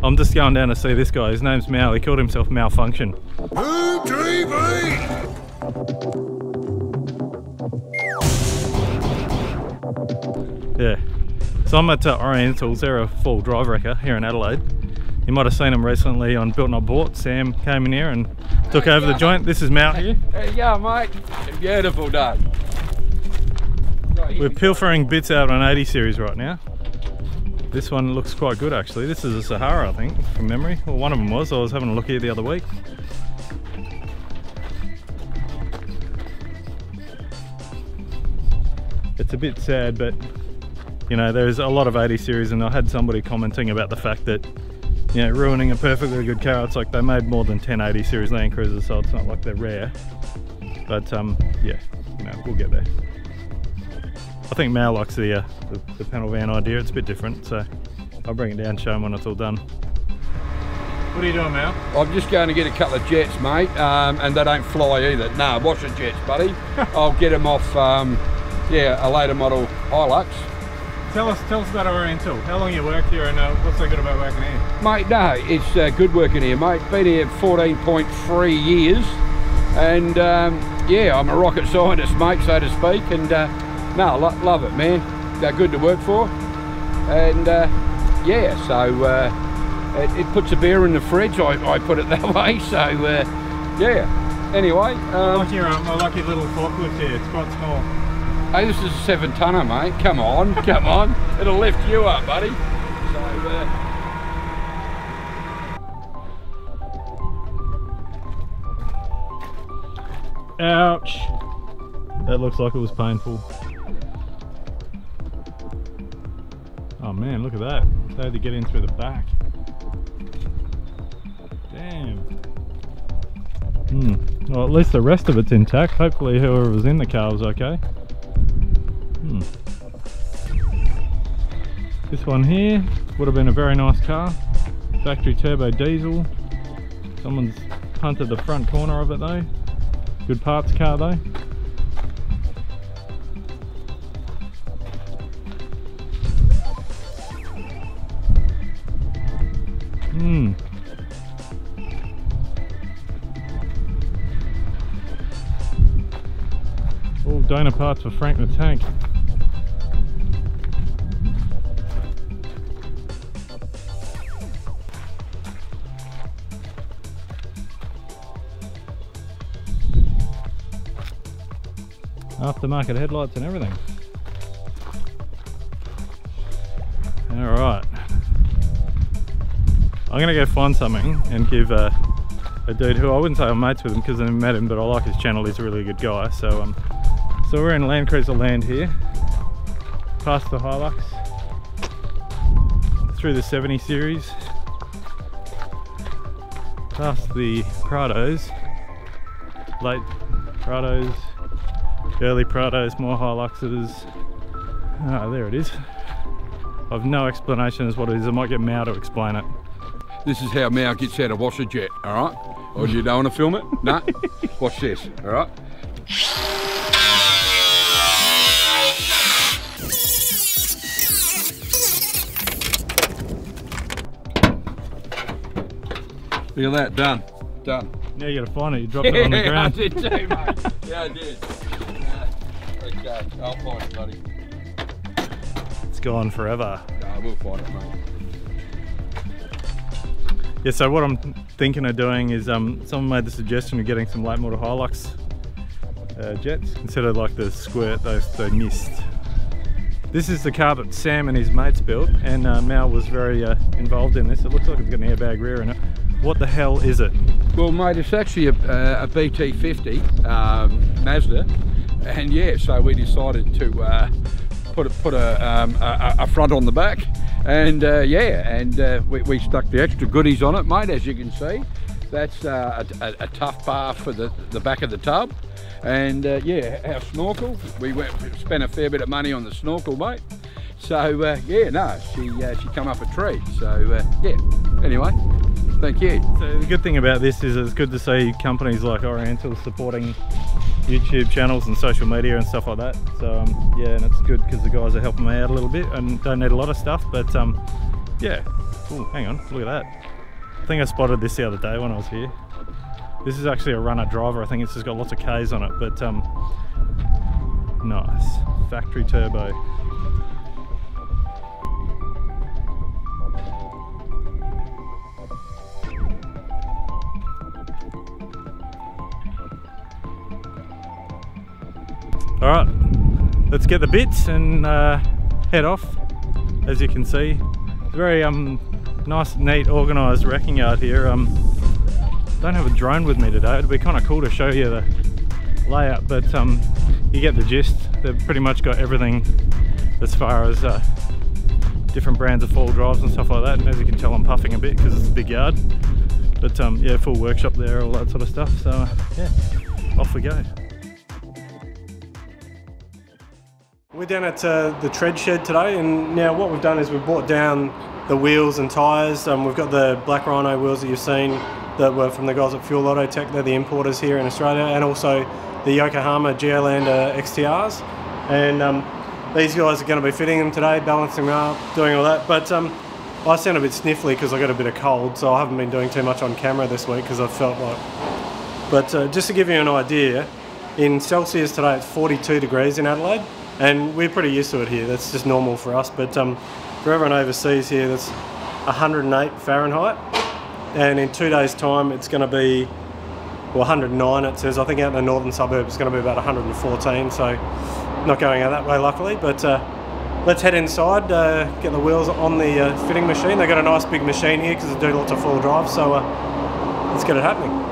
I'm just going down to see this guy. His name's Mal. He called himself Malfunction. HoonTV! Yeah. So I'm at Orientals. They're a full drive wrecker here in Adelaide. You might have seen them recently on Built Not Bought. Sam came in here and took over the joint. This is Mal here. There you go, mate. Beautiful day. We're pilfering bits out on 80 series right now. This one looks quite good actually. This is a Sahara, I think, from memory. Well, one of them was. I was having a look here the other week. It's a bit sad, but you know, there's a lot of 80 series, and I had somebody commenting about the fact that, you know, ruining a perfectly good car. It's like they made more than 10 80 series Landcruisers, so it's not like they're rare. But yeah, you know, we'll get there. I think Mal likes the panel van idea. It's a bit different, so I'll bring it down, show him when it's all done. What are you doing, Mal? I'm just going to get a couple of jets, mate, and they don't fly either. No, watch the jets, buddy. I'll get them off, yeah, a later model Hilux. Tell us about Oriental. How long you worked here, and what's so good about working here? Mate, no, it's good working here, mate. Been here 14.3 years, and yeah, I'm a rocket scientist, mate, so to speak, and no, love it, man. They're good to work for, and yeah, so it puts a beer in the fridge, I put it that way, so yeah. Anyway, I like your little forklift here. It's quite small. Hey, this is a 7-tonner, mate. Come on, come on. It'll lift you up, buddy. So, ouch. That looks like it was painful. Oh man, look at that. They had to get in through the back. Damn. Well, at least the rest of it's intact. Hopefully whoever was in the car was okay. This one here would have been a very nice car. Factory turbo diesel. Someone's punted the front corner of it though. Good parts car though. All donor parts for Frank the Tank. Aftermarket headlights and everything. Alright. I'm gonna go find something and give a dude who I wouldn't say I'm mates with him because I never met him, but I like his channel. He's a really good guy. So we're in Landcruiser land here, past the Hilux, through the 70 series, past the Prados, late Prados, early Prados, more Hiluxes. Ah, there it is. I've no explanation as what it is. I might get Mao to explain it. this is how Mao gets out of washer jet, all right? Or you don't want to film it? No? Watch this, all right? Look at that, done. Done. Now you gotta find it, you dropped it on the ground. I did too, mate. Yeah, I did. Okay, I'll find it, buddy. It's gone forever. No, we'll find it, mate. Yeah, so what I'm thinking of doing is, someone made the suggestion of getting some late model Hilux jets instead of like the squirt they missed. This is the car that Sam and his mates built, and Mal was very involved in this. It looks like it's got an airbag rear in it. What the hell is it? Well, mate, it's actually a BT50 Mazda, and yeah, so we decided to put a front on the back, and yeah, and we stuck the extra goodies on it, mate. As you can see, that's a tough bar for the back of the tub, and yeah, our snorkel. We spent a fair bit of money on the snorkel, mate. So yeah, no, she come up a tree. So yeah, anyway. Thank you. So the good thing about this is it's good to see companies like Oriental supporting YouTube channels and social media and stuff like that. So yeah, and it's good because the guys are helping me out a little bit and don't need a lot of stuff, but Yeah. Oh, hang on, look at that. I think I spotted this the other day when I was here. This is actually a runner driver. I think it's just got lots of Ks on it, but nice. Factory turbo. All right, let's get the bits and head off. As you can see, it's very nice, neat, organised wrecking yard here. Don't have a drone with me today. It'd be kind of cool to show you the layout, but you get the gist. They've pretty much got everything as far as different brands of four-wheel drives and stuff like that. And as you can tell, I'm puffing a bit because it's a big yard. But yeah, full workshop there, all that sort of stuff. So yeah, off we go. We're down at the tread shed today, and now what we've done is we've brought down the wheels and tyres. We've got the Black Rhino wheels that you've seen that were from the guys at Fuel Auto Tech. They're the importers here in Australia, and also the Yokohama Geolander XTRs. And these guys are going to be fitting them today, balancing them up, doing all that. But I sound a bit sniffly because I got a bit of cold, so I haven't been doing too much on camera this week because I felt like... But just to give you an idea, in Celsius today it's 42 degrees in Adelaide. And we're pretty used to it here, that's just normal for us, but for everyone overseas here, that's 108 Fahrenheit, and in 2 days' time it's going to be, well, 109 it says. I think out in the northern suburb it's going to be about 114, so not going out that way luckily, but let's head inside, get the wheels on the fitting machine. They've got a nice big machine here because they do lots of four-wheel drive, so let's get it happening.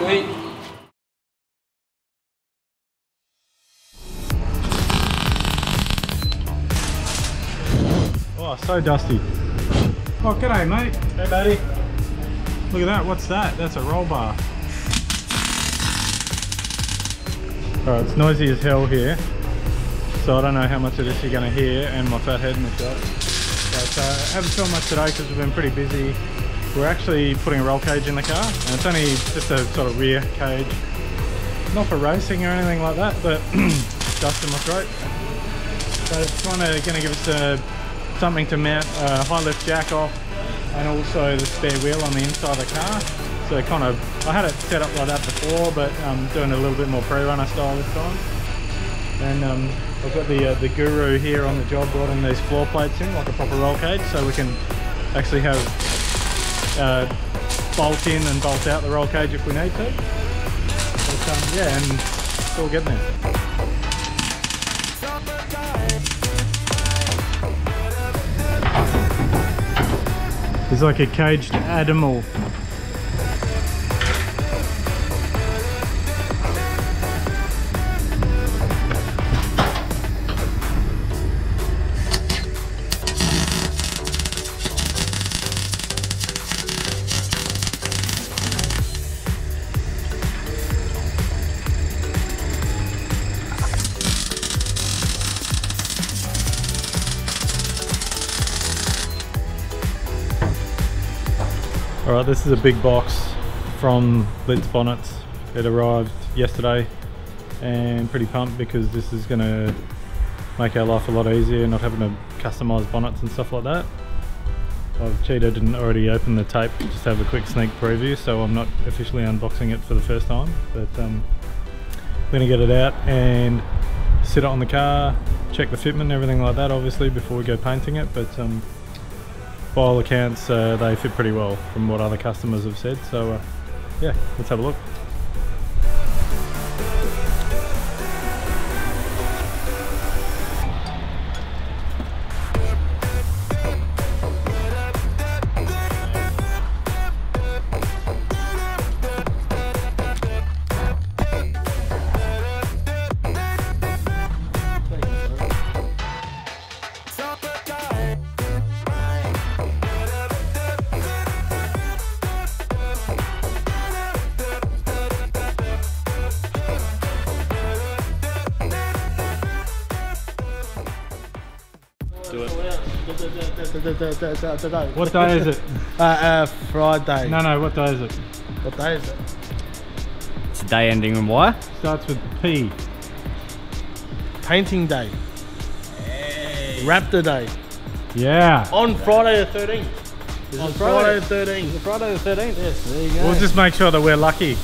Sweet. Oh, so dusty. Oh, g'day, mate. Hey, buddy. Look at that. What's that? That's a roll bar. Alright, it's noisy as hell here, so I don't know how much of this you're going to hear, and my fat head in the shot. But I haven't filmed much today because we've been pretty busy. We're actually putting a roll cage in the car, and it's only just a sort of rear cage. Not for racing or anything like that, but dust in my throat. So it's kind of going to give us something to mount a high lift jack off, and also the spare wheel on the inside of the car. So kind of, I had it set up like that before, but I'm doing a little bit more pre-runner style this time. And I've got the Guru here on the job brought these floor plates in, like a proper roll cage, so we can actually have bolt in and bolt out the roll cage if we need to. But yeah, and it's all getting there. It's like a caged animal. Alright, this is a big box from Blitz Bonnets. It arrived yesterday, and pretty pumped because this is going to make our life a lot easier, not having to customise bonnets and stuff like that. I've cheated and already opened the tape just to have a quick sneak preview, so I'm not officially unboxing it for the first time, but I'm going to get it out and sit it on the car, check the fitment and everything like that obviously before we go painting it, but by all accounts they fit pretty well from what other customers have said, so yeah, let's have a look. Do it. What day is it? Friday. No, what day is it? What day is it? It's a day ending in Y. Starts with P. Painting day. Hey. Raptor day. Yeah. On Friday the 13th. On Friday the 13th. Friday the 13th? Yes, there you go. We'll just make sure that we're lucky.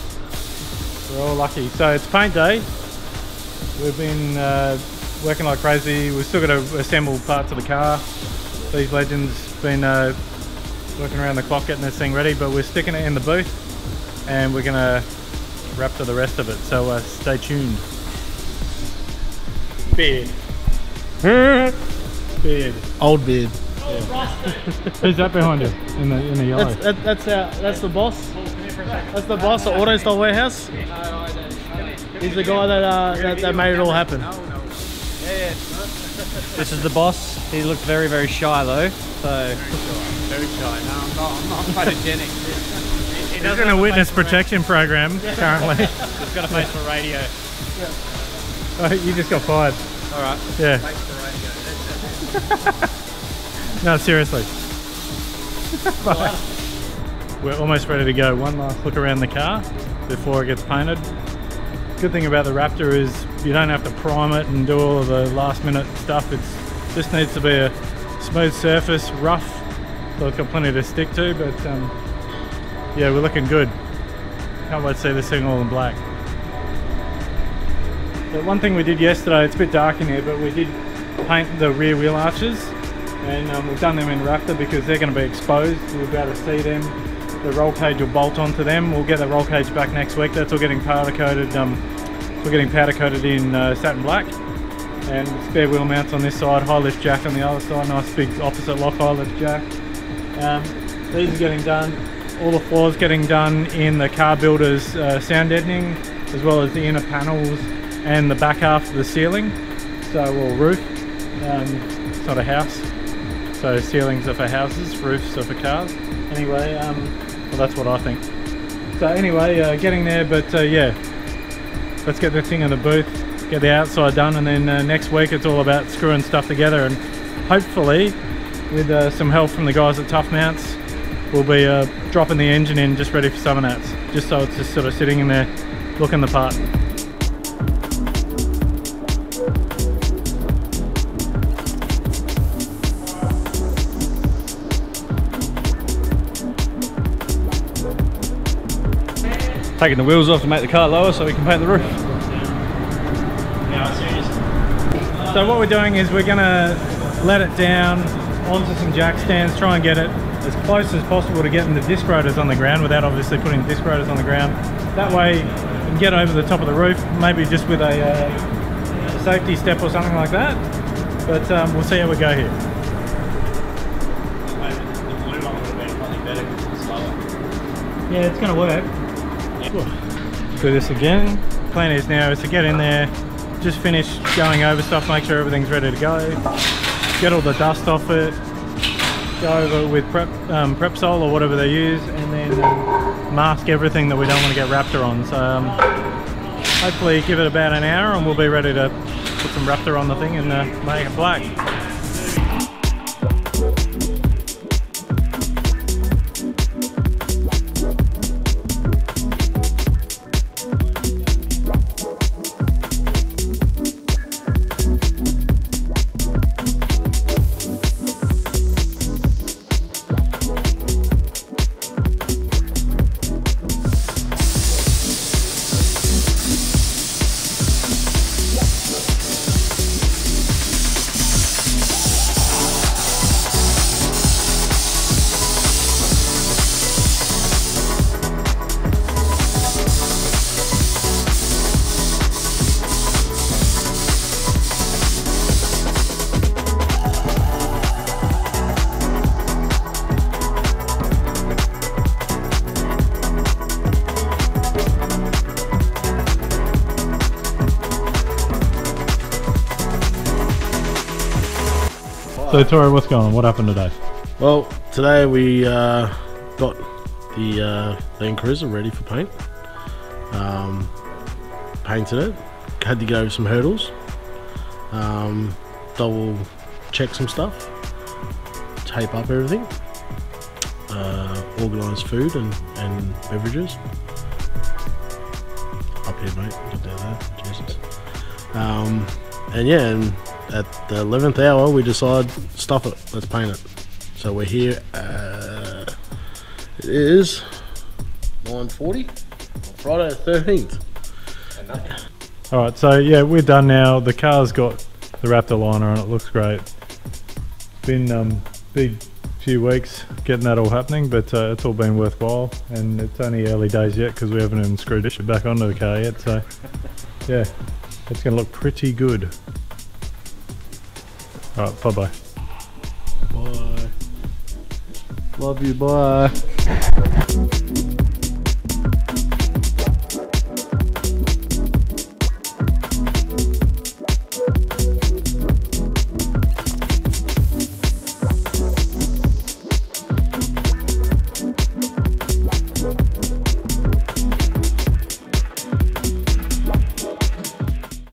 We're all lucky. So it's paint day. We've been working like crazy. We've still got to assemble parts of the car. These legends been working around the clock getting this thing ready, but we're sticking it in the booth and we're gonna Raptor the rest of it. So stay tuned. Beard. Beard. Old beard. Who's that behind you in the yellow? That's the boss. That's the boss at Auto Style Warehouse. He's the guy that made it all happen. This is the boss. He looked very, very shy though. So Very shy. No, I'm not photogenic. he He's in a witness protection program currently. He's got a face for radio. Oh, you just got fired. All right. Yeah. Face for radio. No, seriously. We're almost ready to go. One last look around the car before it gets painted. Good thing about the Raptor is you don't have to prime it and do all of the last minute stuff. This needs to be a smooth surface, rough, so it's got plenty to stick to, but yeah, we're looking good. Can't wait to see this thing all in black. But one thing we did yesterday, it's a bit dark in here, but we did paint the rear wheel arches, and we've done them in Raptor because they're going to be exposed. We'll be able to see them. The roll cage will bolt onto them. We'll get the roll cage back next week. That's all getting powder coated. We're getting powder coated in satin black, and spare wheel mounts on this side, high lift jack on the other side, nice big opposite lock high lift jack. These are getting done. All the floors getting done in the car builder's sound deadening, as well as the inner panels and the back half of the ceiling. So, well, roof. It's not a house, so ceilings are for houses, roofs are for cars. Anyway, well, that's what I think. So anyway, getting there, but yeah, let's get the thing in the booth, get the outside done, and then next week it's all about screwing stuff together, and hopefully with some help from the guys at Tough Mounts, we'll be dropping the engine in just ready for summer nats, just so it's just sort of sitting in there looking the part. Taking the wheels off to make the car lower so we can paint the roof. So what we're doing is we're going to let it down onto some jack stands, try and get it as close as possible to getting the disc rotors on the ground without obviously putting disc rotors on the ground. That way we can get over the top of the roof, maybe just with a safety step or something like that. But we'll see how we go here. Yeah, it's going to work. Do this again. Plan is now is to get in there, just finish going over stuff, make sure everything's ready to go, get all the dust off it, go over with Prepsol or whatever they use, and then mask everything that we don't want to get Raptor on. So hopefully give it about an hour and we'll be ready to put some Raptor on the thing and make it black. So Tori, what's going on? What happened today? Well, today we got the Landcruiser ready for paint. Painted it. Had to go over some hurdles. Double check some stuff, tape up everything, organise food and beverages. Up here, mate. Get down there. Jesus. And yeah, and at the 11th hour, we decide, stuff it. Let's paint it. So we're here. It is 9:40. Friday the 13th. All right, so yeah, we're done now. The car's got the Raptor liner on it. Looks great. Been big few weeks getting that all happening, but it's all been worthwhile, and it's only early days yet because we haven't even screwed it back onto the car yet. So yeah, it's going to look pretty good. All right, bye bye. Bye. Love you. Bye.